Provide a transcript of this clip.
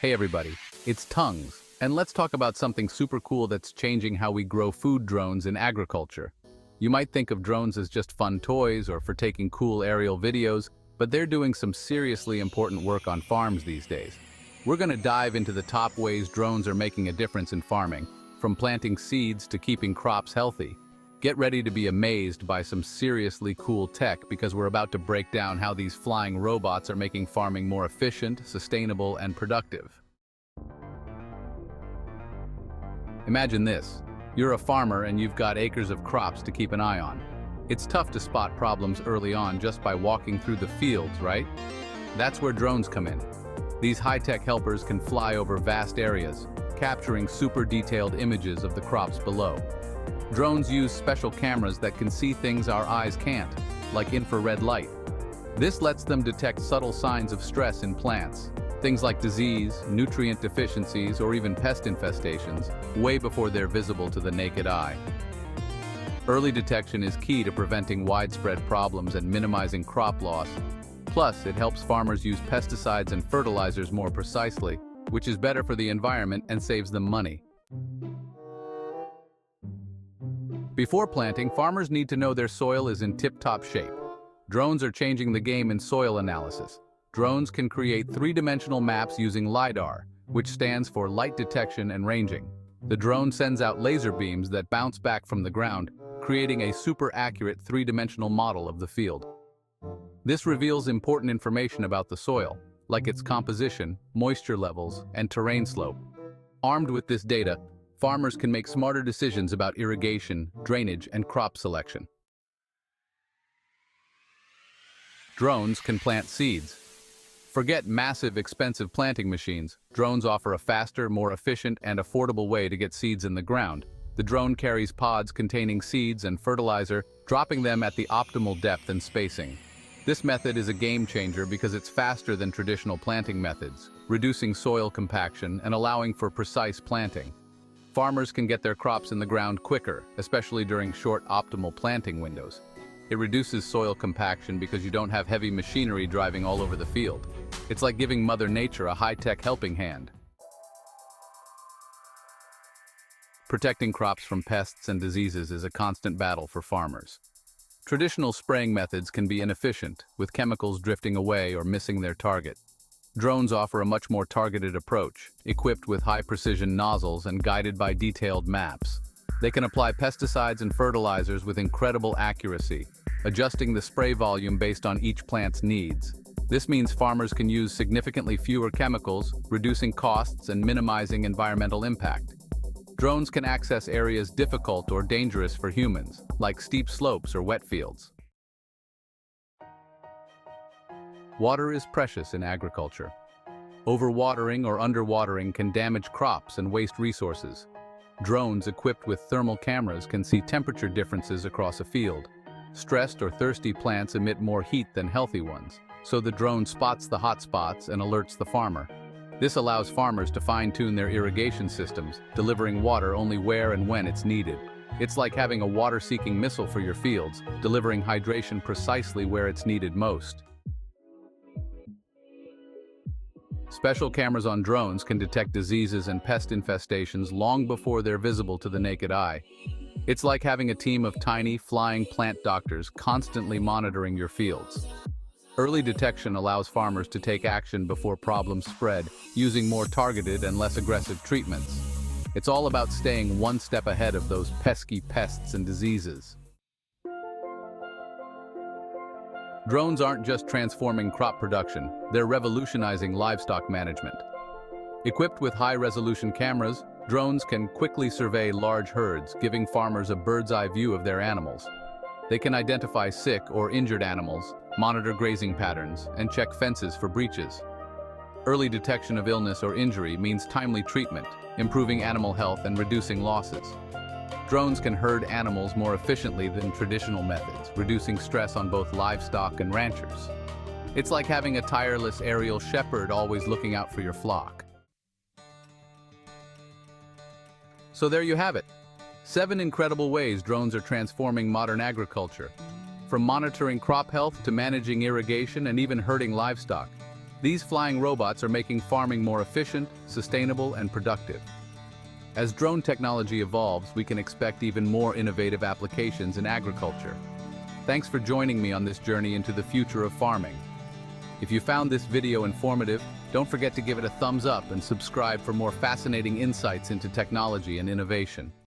Hey everybody, it's Tongues, and let's talk about something super cool that's changing how we grow food: drones in agriculture. You might think of drones as just fun toys or for taking cool aerial videos, but they're doing some seriously important work on farms these days. We're going to dive into the top ways drones are making a difference in farming, from planting seeds to keeping crops healthy. Get ready to be amazed by some seriously cool tech because we're about to break down how these flying robots are making farming more efficient, sustainable, and productive. Imagine this. You're a farmer and you've got acres of crops to keep an eye on. It's tough to spot problems early on just by walking through the fields, right? That's where drones come in. These high-tech helpers can fly over vast areas, capturing super detailed images of the crops below. Drones use special cameras that can see things our eyes can't, like infrared light. This lets them detect subtle signs of stress in plants, things like disease, nutrient deficiencies, or even pest infestations, way before they're visible to the naked eye. Early detection is key to preventing widespread problems and minimizing crop loss. Plus, it helps farmers use pesticides and fertilizers more precisely, which is better for the environment and saves them money. Before planting, farmers need to know their soil is in tip-top shape. Drones are changing the game in soil analysis. Drones can create three-dimensional maps using LiDAR, which stands for light detection and ranging. The drone sends out laser beams that bounce back from the ground, creating a super-accurate three-dimensional model of the field. This reveals important information about the soil, like its composition, moisture levels, and terrain slope. Armed with this data, farmers can make smarter decisions about irrigation, drainage, and crop selection. Drones can plant seeds. Forget massive, expensive planting machines. Drones offer a faster, more efficient, and affordable way to get seeds in the ground. The drone carries pods containing seeds and fertilizer, dropping them at the optimal depth and spacing. This method is a game changer because it's faster than traditional planting methods, reducing soil compaction and allowing for precise planting. Farmers can get their crops in the ground quicker, especially during short optimal planting windows. It reduces soil compaction because you don't have heavy machinery driving all over the field. It's like giving Mother Nature a high-tech helping hand. Protecting crops from pests and diseases is a constant battle for farmers. Traditional spraying methods can be inefficient, with chemicals drifting away or missing their target. Drones offer a much more targeted approach, equipped with high-precision nozzles and guided by detailed maps. They can apply pesticides and fertilizers with incredible accuracy, adjusting the spray volume based on each plant's needs. This means farmers can use significantly fewer chemicals, reducing costs and minimizing environmental impact. Drones can access areas difficult or dangerous for humans, like steep slopes or wet fields. Water is precious in agriculture. Overwatering or underwatering can damage crops and waste resources. Drones equipped with thermal cameras can see temperature differences across a field. Stressed or thirsty plants emit more heat than healthy ones, so the drone spots the hot spots and alerts the farmer. This allows farmers to fine-tune their irrigation systems, delivering water only where and when it's needed. It's like having a water-seeking missile for your fields, delivering hydration precisely where it's needed most. Special cameras on drones can detect diseases and pest infestations long before they're visible to the naked eye. It's like having a team of tiny, flying plant doctors constantly monitoring your fields. Early detection allows farmers to take action before problems spread, using more targeted and less aggressive treatments. It's all about staying one step ahead of those pesky pests and diseases. Drones aren't just transforming crop production, they're revolutionizing livestock management. Equipped with high-resolution cameras, drones can quickly survey large herds, giving farmers a bird's-eye view of their animals. They can identify sick or injured animals, monitor grazing patterns, and check fences for breaches. Early detection of illness or injury means timely treatment, improving animal health and reducing losses. Drones can herd animals more efficiently than traditional methods, reducing stress on both livestock and ranchers. It's like having a tireless aerial shepherd always looking out for your flock. So there you have it. 7 incredible ways drones are transforming modern agriculture. From monitoring crop health to managing irrigation and even herding livestock, These flying robots are making farming more efficient, sustainable, and productive. As drone technology evolves, we can expect even more innovative applications in agriculture. Thanks for joining me on this journey into the future of farming. If you found this video informative, don't forget to give it a thumbs up and subscribe for more fascinating insights into technology and innovation.